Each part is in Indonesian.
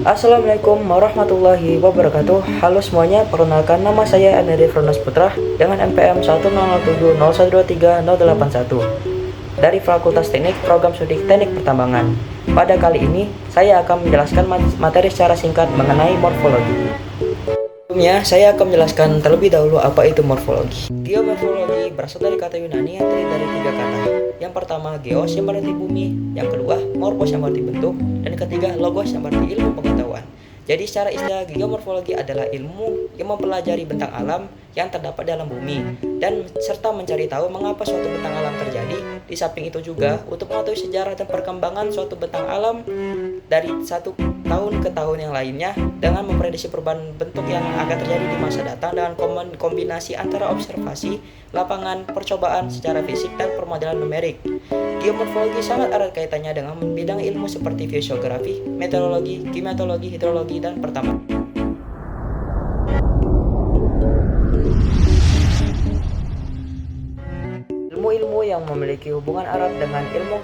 Assalamualaikum warahmatullahi wabarakatuh. Halo semuanya, perkenalkan nama saya Andri Fronas Putra dengan NPM 10070123081 dari Fakultas Teknik Program Studi Teknik Pertambangan. Pada kali ini, saya akan menjelaskan materi secara singkat mengenai morfologi. Sebelumnya, saya akan menjelaskan terlebih dahulu apa itu morfologi. Geomorfologi berasal dari kata Yunani yang terdiri dari 3 kata. Yang pertama, geos yang berarti bumi, yang kedua, morphos yang berarti bentuk, dan ketiga, logos yang berarti ilmu pengetahuan. Jadi secara istilah, geomorfologi adalah ilmu yang mempelajari bentang alam yang terdapat dalam bumi dan serta mencari tahu mengapa suatu bentang alam terjadi. Di samping itu juga untuk mengetahui sejarah dan perkembangan suatu bentang alam dari satu tahun ke tahun yang lainnya dengan memprediksi perubahan bentuk yang akan terjadi di masa datang dengan kombinasi antara observasi, lapangan, percobaan secara fisik, dan permodelan numerik. Geomorfologi sangat erat kaitannya dengan bidang ilmu seperti fisiografi, meteorologi, klimatologi, hidrologi, dan pertambangan. Ilmu-ilmu yang memiliki hubungan erat dengan ilmu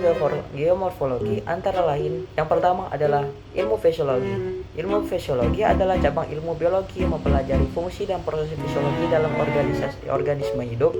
geomorfologi antara lain yang pertama adalah ilmu fisiologi. Ilmu fisiologi adalah cabang ilmu biologi yang mempelajari fungsi dan proses fisiologi dalam organisme hidup.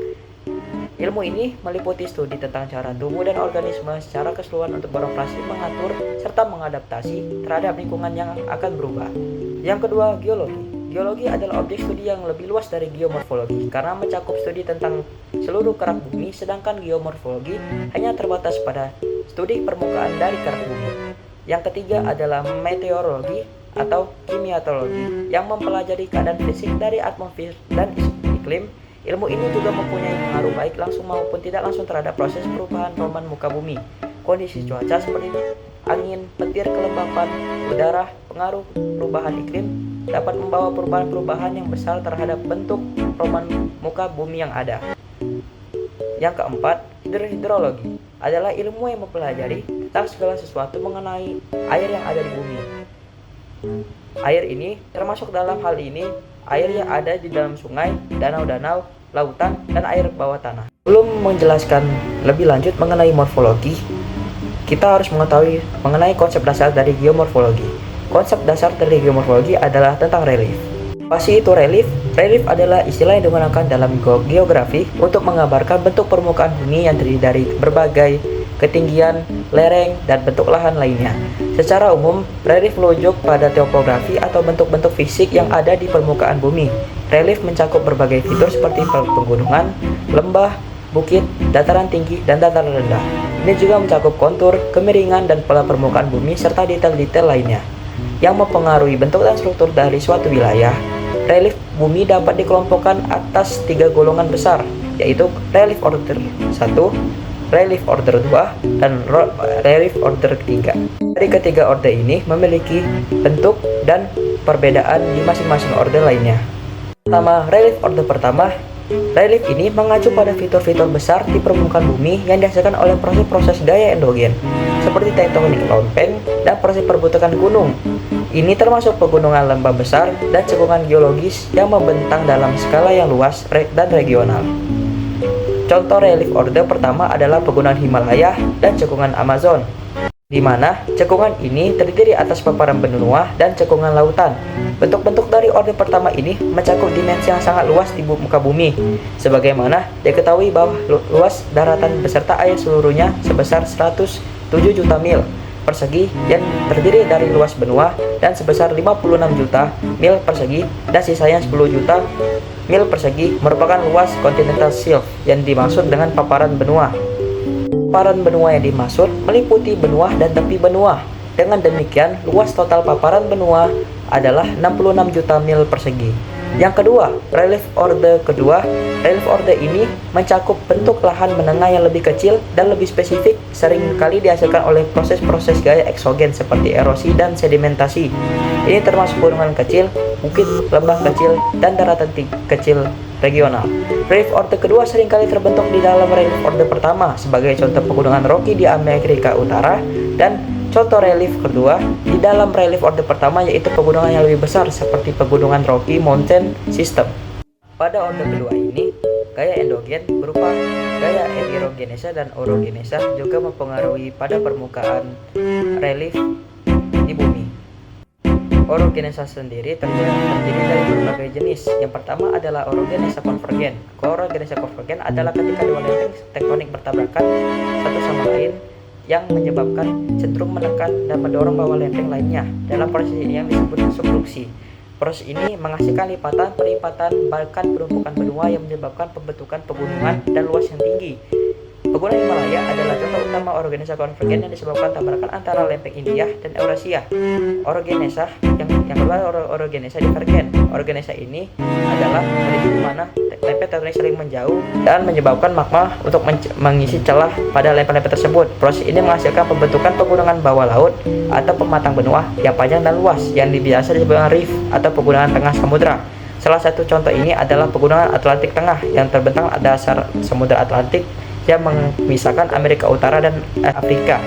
Ilmu ini meliputi studi tentang cara tubuh dan organisme secara keseluruhan untuk beroperasi, mengatur, serta mengadaptasi terhadap lingkungan yang akan berubah. Yang kedua, geologi. Geologi adalah objek studi yang lebih luas dari geomorfologi karena mencakup studi tentang seluruh kerak bumi, sedangkan geomorfologi hanya terbatas pada studi permukaan dari kerak bumi. Yang ketiga adalah meteorologi atau klimatologi yang mempelajari keadaan fisik dari atmosfer dan iklim. Ilmu ini juga mempunyai pengaruh baik langsung maupun tidak langsung terhadap proses perubahan muka bumi, kondisi cuaca seperti angin, petir, kelembapan udara, pengaruh perubahan iklim dapat membawa perubahan-perubahan yang besar terhadap bentuk muka bumi yang ada. Yang keempat, hidrologi adalah ilmu yang mempelajari tentang segala sesuatu mengenai air yang ada di bumi. Air ini termasuk dalam hal ini air yang ada di dalam sungai, danau-danau, lautan, dan air bawah tanah. Sebelum menjelaskan lebih lanjut mengenai morfologi, kita harus mengetahui mengenai konsep dasar dari geomorfologi. Konsep dasar dari geomorfologi adalah tentang relief. Pasti itu relief. Relief adalah istilah yang digunakan dalam geografi untuk menggambarkan bentuk permukaan bumi yang terdiri dari berbagai ketinggian, lereng, dan bentuk lahan lainnya. Secara umum, relief merujuk pada topografi atau bentuk-bentuk fisik yang ada di permukaan bumi. Relief mencakup berbagai fitur seperti pegunungan, lembah, bukit, dataran tinggi, dan dataran rendah. Ini juga mencakup kontur, kemiringan, dan pola permukaan bumi serta detail-detail lainnya yang mempengaruhi bentuk dan struktur dari suatu wilayah. Relief bumi dapat dikelompokkan atas 3 golongan besar, yaitu relief order 1, relief order 2, dan relief order 3. Dari ketiga order ini memiliki bentuk dan perbedaan di masing-masing order lainnya. Pertama, relief order pertama. Relief ini mengacu pada fitur-fitur besar di permukaan bumi yang dihasilkan oleh proses-proses gaya endogen, seperti tektonik lempeng dan proses perbentukan gunung. Ini termasuk pegunungan lembah besar dan cekungan geologis yang membentang dalam skala yang luas dan regional. Contoh relief order pertama adalah pegunungan Himalaya dan cekungan Amazon, di mana cekungan ini terdiri atas paparan benua dan cekungan lautan. Bentuk-bentuk dari order pertama ini mencakup dimensi yang sangat luas di muka bumi, sebagaimana diketahui bahwa luas daratan beserta air seluruhnya sebesar 107 juta mil persegi yang terdiri dari luas benua dan sebesar 56 juta mil persegi dan sisanya 10 juta mil persegi merupakan luas continental shelf yang dimaksud dengan paparan benua. Paparan benua yang dimaksud meliputi benua dan tepi benua. Dengan demikian, luas total paparan benua adalah 66 juta mil persegi. Yang kedua, relief order kedua. Relief order ini mencakup bentuk lahan menengah yang lebih kecil dan lebih spesifik, seringkali dihasilkan oleh proses-proses gaya eksogen seperti erosi dan sedimentasi. Ini termasuk gunungan kecil, bukit, lembah kecil, dan daratan kecil regional. Relief order kedua seringkali terbentuk di dalam relief order pertama, sebagai contoh pegunungan Rocky di Amerika Utara, dan contoh relief kedua di dalam relief order pertama yaitu pegunungan yang lebih besar seperti pegunungan Rocky Mountain System. Pada order kedua ini, gaya endogen berupa gaya epirogenesa dan orogenesa juga mempengaruhi pada permukaan relief di bumi. Orogenesa sendiri terdiri dari berbagai jenis. Yang pertama adalah orogenesa konvergen. Orogenesa konvergen adalah ketika dua lempeng tektonik bertabrakan satu sama lain yang menyebabkan cenderung menekan dan mendorong bawah lempeng lainnya. Dalam proses ini yang disebut subduksi. Proses ini menghasilkan lipatan, perlipatan, bahkan penumpukan benua yang menyebabkan pembentukan pegunungan dan luas yang tinggi. Pegunungan Himalaya adalah contoh utama orogenesa konvergen yang disebabkan tabrakan antara lempeng India dan Eurasia. Orogenesa yang kedua orogenesa divergen. Orogenesa ini adalah kondisi di mana lempeng tektonik saling menjauh dan menyebabkan magma untuk mengisi celah pada lempeng-lempeng tersebut. Proses ini menghasilkan pembentukan pegunungan bawah laut atau pematang benua yang panjang dan luas yang biasa disebut reef atau pegunungan tengah samudra. Salah satu contoh ini adalah pegunungan Atlantik Tengah yang terbentang di dasar Samudra Atlantik yang memisahkan Amerika Utara dan Afrika.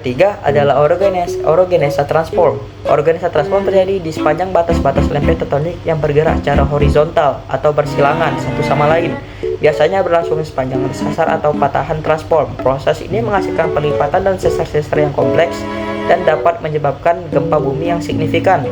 Ketiga adalah orogenesa transform. Orogenesa transform terjadi di sepanjang batas-batas lempeng tektonik yang bergerak secara horizontal atau bersilangan satu sama lain. Biasanya berlangsung sepanjang sesar atau patahan transform. Proses ini menghasilkan pelipatan dan sesar-sesar yang kompleks dan dapat menyebabkan gempa bumi yang signifikan.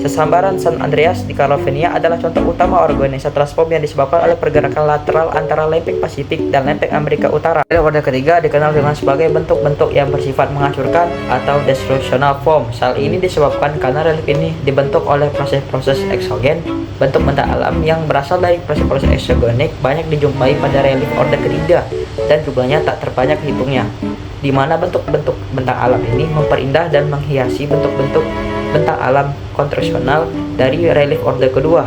Sesambaran San Andreas di California adalah contoh utama orogenesa transform yang disebabkan oleh pergerakan lateral antara lempeng Pasifik dan lempeng Amerika Utara. Orde ketiga dikenal dengan sebagai bentuk-bentuk yang bersifat menghancurkan atau destructional form. Hal ini disebabkan karena relief ini dibentuk oleh proses-proses eksogen. Bentuk bentang alam yang berasal dari proses-proses eksogenik banyak dijumpai pada relief orde ketiga dan jumlahnya tak terbanyak hitungnya, di mana bentuk-bentuk bentang alam ini memperindah dan menghiasi bentuk-bentuk bentang alam konstruksional dari relief orde kedua.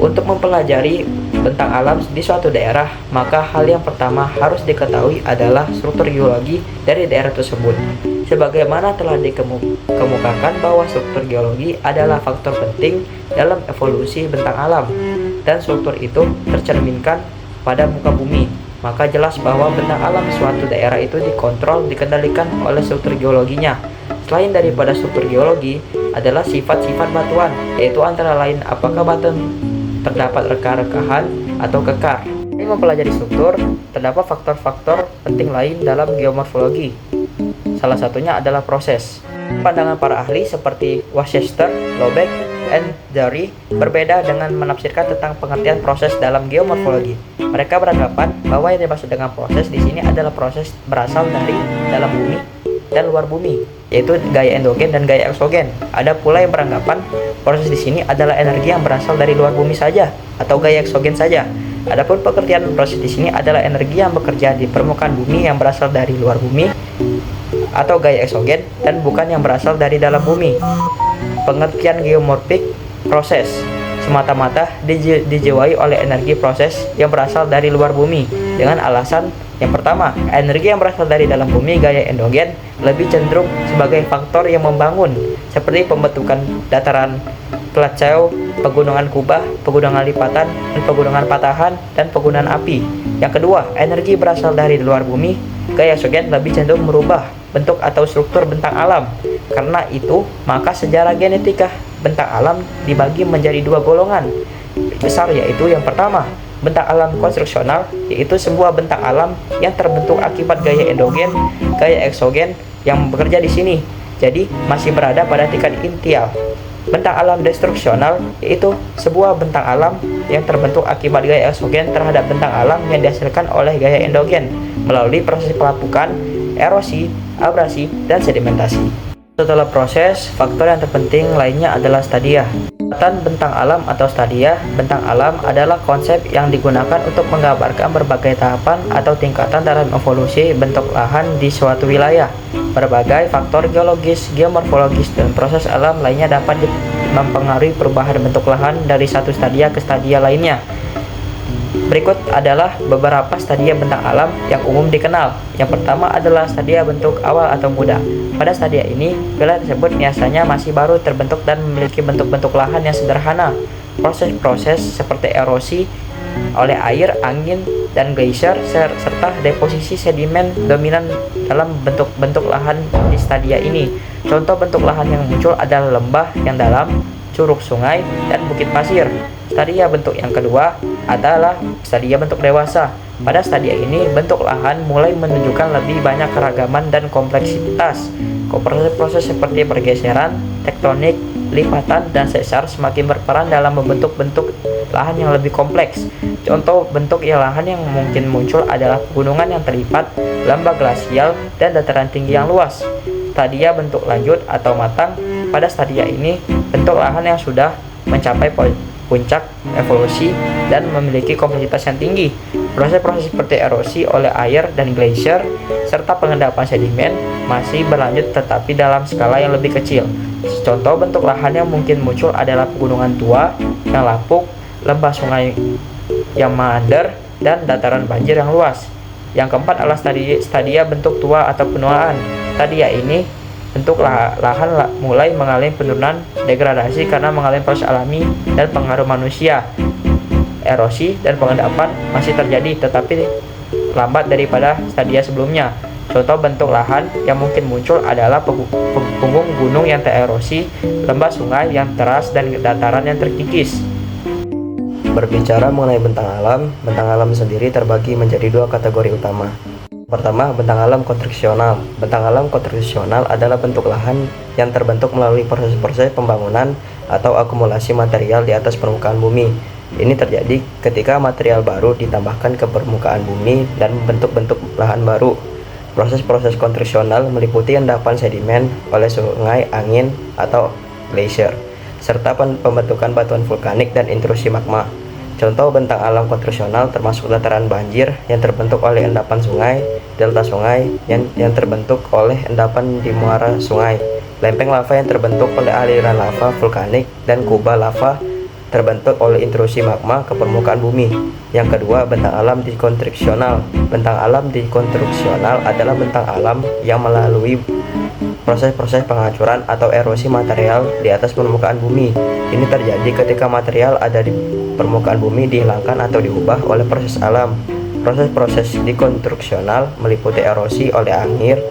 Untuk mempelajari bentang alam di suatu daerah, maka hal yang pertama harus diketahui adalah struktur geologi dari daerah tersebut. Sebagaimana telah dikemukakan bahwa struktur geologi adalah faktor penting dalam evolusi bentang alam, dan struktur itu tercerminkan pada muka bumi. Maka jelas bahwa bentang alam suatu daerah itu dikontrol, dikendalikan oleh struktur geologinya. Selain daripada struktur geologi adalah sifat-sifat batuan, yaitu antara lain apakah batu terdapat reka-rekahan atau kekar. Ini mempelajari struktur, terdapat faktor-faktor penting lain dalam geomorfologi. Salah satunya adalah proses. Pandangan para ahli seperti Worcester, Lobeck, and Dury berbeda dengan menafsirkan tentang pengertian proses dalam geomorfologi. Mereka beranggapan bahwa yang dimaksud dengan proses di sini adalah proses berasal dari dalam bumi dan luar bumi, yaitu gaya endogen dan gaya eksogen. Ada pula yang beranggapan proses di sini adalah energi yang berasal dari luar bumi saja atau gaya eksogen saja. Adapun pengertian proses di sini adalah energi yang bekerja di permukaan bumi yang berasal dari luar bumi atau gaya eksogen dan bukan yang berasal dari dalam bumi. Pengertian geomorfik proses semata-mata dijiwai oleh energi proses yang berasal dari luar bumi dengan alasan yang pertama, energi yang berasal dari dalam bumi gaya endogen lebih cenderung sebagai faktor yang membangun, seperti pembentukan dataran plateau, pegunungan kubah, pegunungan lipatan, dan pegunungan patahan, dan pegunungan api. Yang kedua, energi berasal dari luar bumi gaya eksogen lebih cenderung merubah bentuk atau struktur bentang alam. Karena itu, maka sejarah genetika bentang alam dibagi menjadi dua golongan besar, yaitu yang pertama, bentang alam konstruksional, yaitu sebuah bentang alam yang terbentuk akibat gaya endogen, gaya eksogen yang bekerja di sini, jadi masih berada pada tingkat initial. Bentang alam destruksional, yaitu sebuah bentang alam yang terbentuk akibat gaya eksogen terhadap bentang alam yang dihasilkan oleh gaya endogen melalui proses pelapukan, erosi, abrasi, dan sedimentasi. Setelah proses, faktor yang terpenting lainnya adalah stadia. Bentang alam atau stadia bentang alam adalah konsep yang digunakan untuk menggambarkan berbagai tahapan atau tingkatan dalam evolusi bentuk lahan di suatu wilayah. Berbagai faktor geologis, geomorfologis, dan proses alam lainnya dapat mempengaruhi perubahan bentuk lahan dari satu stadia ke stadia lainnya. Berikut adalah beberapa stadia bentang alam yang umum dikenal. Yang pertama adalah stadia bentuk awal atau muda. Pada stadia ini, wilayah tersebut biasanya masih baru terbentuk dan memiliki bentuk-bentuk lahan yang sederhana. Proses-proses seperti erosi oleh air, angin, dan geyser serta deposisi sedimen dominan dalam bentuk-bentuk lahan di stadia ini. Contoh bentuk lahan yang muncul adalah lembah yang dalam, curug sungai, dan bukit pasir. Stadia bentuk yang kedua adalah stadia bentuk dewasa. Pada stadia ini, bentuk lahan mulai menunjukkan lebih banyak keragaman dan kompleksitas. Proses-proses seperti pergeseran, tektonik, lipatan, dan sesar semakin berperan dalam membentuk bentuk lahan yang lebih kompleks. Contoh bentuk lahan yang mungkin muncul adalah pegunungan yang terlipat, lembah glasial, dan dataran tinggi yang luas. Stadia bentuk lanjut atau matang. Pada stadia ini, bentuk lahan yang sudah mencapai puncak evolusi dan memiliki kompleksitas yang tinggi. Proses-proses seperti erosi oleh air dan glacier serta pengendapan sedimen masih berlanjut tetapi dalam skala yang lebih kecil. Contoh bentuk lahan yang mungkin muncul adalah pegunungan tua yang lapuk, lembah sungai yang meander, dan dataran banjir yang luas. Yang keempat adalah stadia bentuk tua atau penuaan. Stadia ini bentuk lahan mulai mengalami penurunan degradasi karena mengalami proses alami dan pengaruh manusia. Erosi dan pengendapan masih terjadi tetapi lambat daripada stadia sebelumnya. Contoh bentuk lahan yang mungkin muncul adalah punggung gunung yang tererosi, lembah sungai yang teras, dan dataran yang terkikis. Berbicara mengenai bentang alam sendiri terbagi menjadi dua kategori utama. Pertama, bentang alam konstruksional. Bentang alam konstruksional adalah bentuk lahan yang terbentuk melalui proses-proses pembangunan atau akumulasi material di atas permukaan bumi. Ini terjadi ketika material baru ditambahkan ke permukaan bumi dan membentuk lahan baru. Proses-proses konstruksional meliputi endapan sedimen oleh sungai, angin, atau glacier, serta pembentukan batuan vulkanik dan intrusi magma. Contoh bentang alam konstruksional termasuk dataran banjir yang terbentuk oleh endapan sungai, delta sungai yang terbentuk oleh endapan di muara sungai, lempeng lava yang terbentuk oleh aliran lava vulkanik, dan kubah lava terbentuk oleh intrusi magma ke permukaan bumi. Yang kedua, bentang alam dekonstruksional. Bentang alam dekonstruksional adalah bentang alam yang melalui proses-proses penghancuran atau erosi material di atas permukaan bumi. Ini terjadi ketika material ada di permukaan bumi dihilangkan atau diubah oleh proses alam. Proses-proses dekonstruksional meliputi erosi oleh air,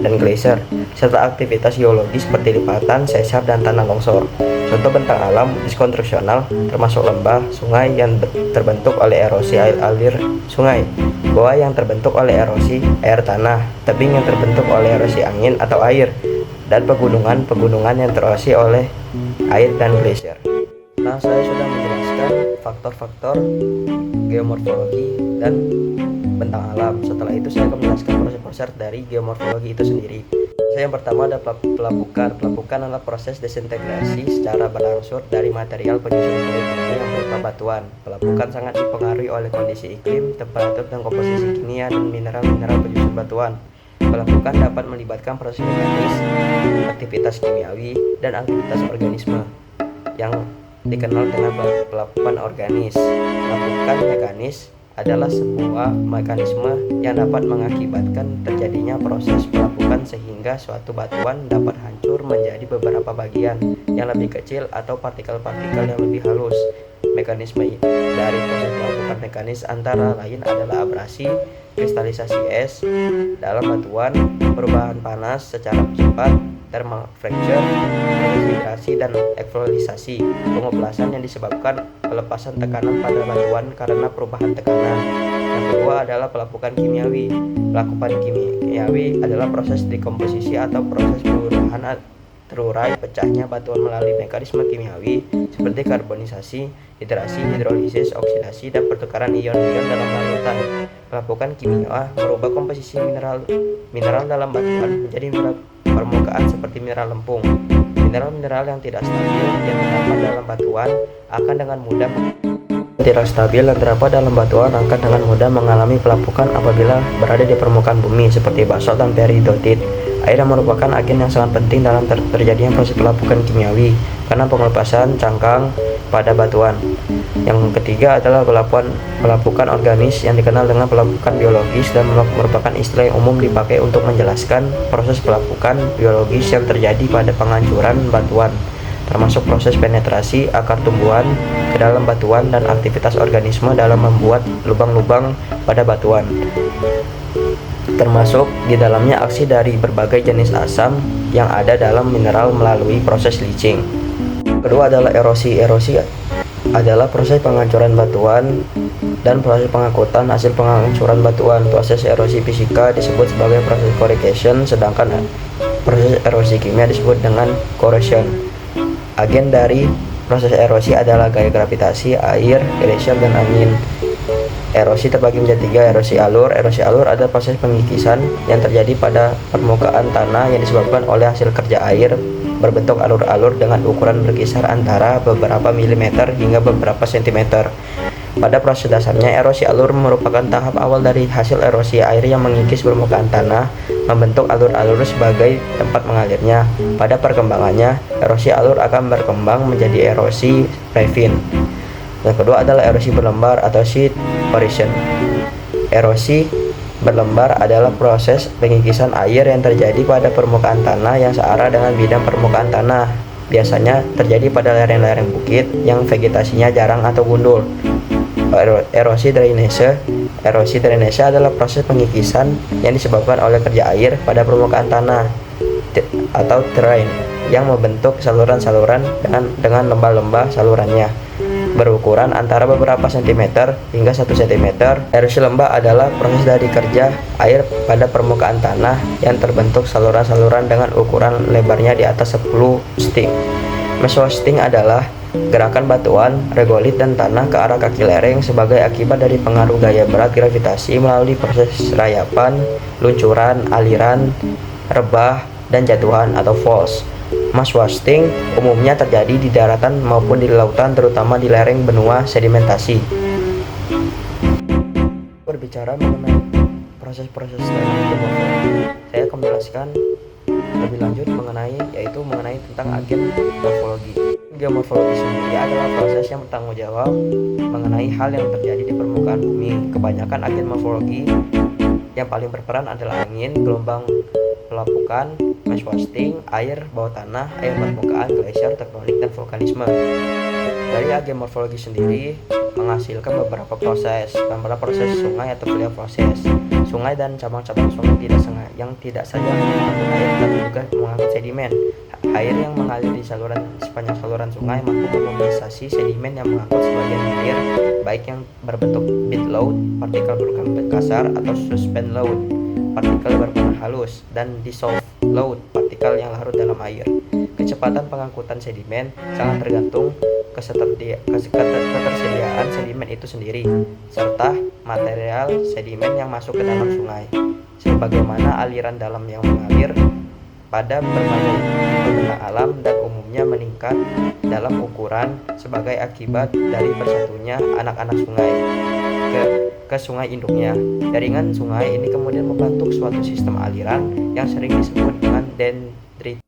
dan glacier, serta aktivitas geologis seperti lipatan, sesar, dan tanah longsor. Contoh bentang alam diskonstruksional termasuk lembah sungai yang terbentuk oleh erosi alir sungai, goa yang terbentuk oleh erosi air tanah, tebing yang terbentuk oleh erosi angin atau air, dan pegunungan yang tererosi oleh air dan glacier. Nah, saya sudah menjelaskan faktor-faktor geomorfologi dan bentang alam. Setelah itu saya akan menjelaskan proses-proses dari geomorfologi itu sendiri. Yang pertama ada pelapukan. Pelapukan adalah proses desintegrasi secara berangsur dari material penyusun kulit bumi yang berupa batuan. Pelapukan sangat dipengaruhi oleh kondisi iklim, temperatur, dan komposisi kimia dan mineral-mineral penyusun batuan. Pelapukan dapat melibatkan proses mekanis, aktivitas kimiawi, dan aktivitas organisme yang dikenal dengan pelapukan organis. Pelapukan mekanis adalah sebuah mekanisme yang dapat mengakibatkan terjadinya proses pelapukan sehingga suatu batuan dapat hancur menjadi beberapa bagian yang lebih kecil atau partikel-partikel yang lebih halus. Mekanisme dari proses pelapukan mekanis antara lain adalah abrasi, kristalisasi es dalam batuan, perubahan panas secara cepat, thermal fracture, dehidrasi, dan ekfoliasi, pengoplasan yang disebabkan pelepasan tekanan pada batuan karena perubahan tekanan. Yang kedua adalah pelapukan kimiawi. Pelapukan kimiawi adalah proses dekomposisi atau proses perubahan terurai pecahnya batuan melalui mekanisme kimiawi seperti karbonisasi, hidrasi, hidrolisis, oksidasi, dan pertukaran ion-ion dalam larutan. Pelapukan kimia merubah komposisi mineral dalam batuan menjadi permukaan seperti mineral lempung. Mineral-mineral yang tidak stabil yang terdapat dalam batuan akan dengan mengalami pelapukan apabila berada di permukaan bumi seperti basalt dan peridotit. Air merupakan agen yang sangat penting dalam terjadinya proses pelapukan kimiawi karena pengelepasan cangkang pada batuan. Yang ketiga adalah pelapukan organis yang dikenal dengan pelapukan biologis dan merupakan istilah yang umum dipakai untuk menjelaskan proses pelapukan biologis yang terjadi pada penghancuran batuan, termasuk proses penetrasi akar tumbuhan ke dalam batuan dan aktivitas organisme dalam membuat lubang-lubang pada batuan, termasuk di dalamnya aksi dari berbagai jenis asam yang ada dalam mineral melalui proses leaching. Kedua adalah erosi. Erosi adalah proses penghancuran batuan dan proses pengangkutan hasil penghancuran batuan. Proses erosi fisika disebut sebagai proses corrugation, sedangkan proses erosi kimia disebut dengan corrosion. Agen dari proses erosi adalah gaya gravitasi, air, glacier, dan angin. Erosi terbagi menjadi 3. Erosi alur. Erosi alur adalah proses pengikisan yang terjadi pada permukaan tanah yang disebabkan oleh hasil kerja air berbentuk alur-alur dengan ukuran berkisar antara beberapa milimeter hingga beberapa sentimeter. Pada proses dasarnya, erosi alur merupakan tahap awal dari hasil erosi air yang mengikis permukaan tanah, membentuk alur-alur sebagai tempat mengalirnya. Pada perkembangannya, erosi alur akan berkembang menjadi erosi ravine. Yang kedua adalah erosi berlembar atau sheet erosion. Erosi berlembar adalah proses pengikisan air yang terjadi pada permukaan tanah yang searah dengan bidang permukaan tanah. Biasanya terjadi pada lereng-lereng bukit yang vegetasinya jarang atau gundul. Erosi drainase. Erosi drainase adalah proses pengikisan yang disebabkan oleh kerja air pada permukaan tanah atau terrain yang membentuk saluran-saluran dengan lembah-lembah salurannya berukuran antara beberapa sentimeter hingga 1 cm. Erosi lembah adalah proses dari kerja air pada permukaan tanah yang terbentuk saluran-saluran dengan ukuran lebarnya di atas 10 sting. Mesosting adalah gerakan batuan, regolit, dan tanah ke arah kaki lereng sebagai akibat dari pengaruh gaya berat gravitasi melalui proses rayapan, luncuran, aliran, rebah, dan jatuhan atau falls. Mass wasting umumnya terjadi di daratan maupun di lautan, terutama di lereng benua sedimentasi. Berbicara mengenai proses-proses tanah geomorfologi, saya akan menjelaskan lebih lanjut mengenai tentang agen morfologi. Geomorfologi sendiri adalah proses yang bertanggung jawab mengenai hal yang terjadi di permukaan bumi. Kebanyakan agen morfologi yang paling berperan adalah angin, gelombang pelapukan, mass wasting, air bawah tanah, air permukaan, glacier, tektonik, dan vulkanisme. Dari agen morfologi sendiri menghasilkan beberapa proses sungai atau fluid proses. Sungai dan cabang-cabang sungai yang tidak saja mengangkut air tapi juga mengangkut sedimen. Air yang mengalir di sepanjang saluran sungai mampu memobilisasi sedimen yang mengangkut sebagian hilir, baik yang berbentuk bead load, partikel berkapit kasar, atau suspend load, partikel berwarna halus, dan dissolved load, partikel yang larut dalam air. Kecepatan pengangkutan sedimen sangat tergantung ketersediaan sedimen itu sendiri, serta material sedimen yang masuk ke dalam sungai, sebagaimana aliran dalam yang mengalir pada berbagai fenomena alam dan umumnya meningkat dalam ukuran sebagai akibat dari bersatunya anak-anak sungai ke sungai induknya. Jaringan sungai ini kemudian membentuk suatu sistem aliran yang sering disebut dengan dendrit.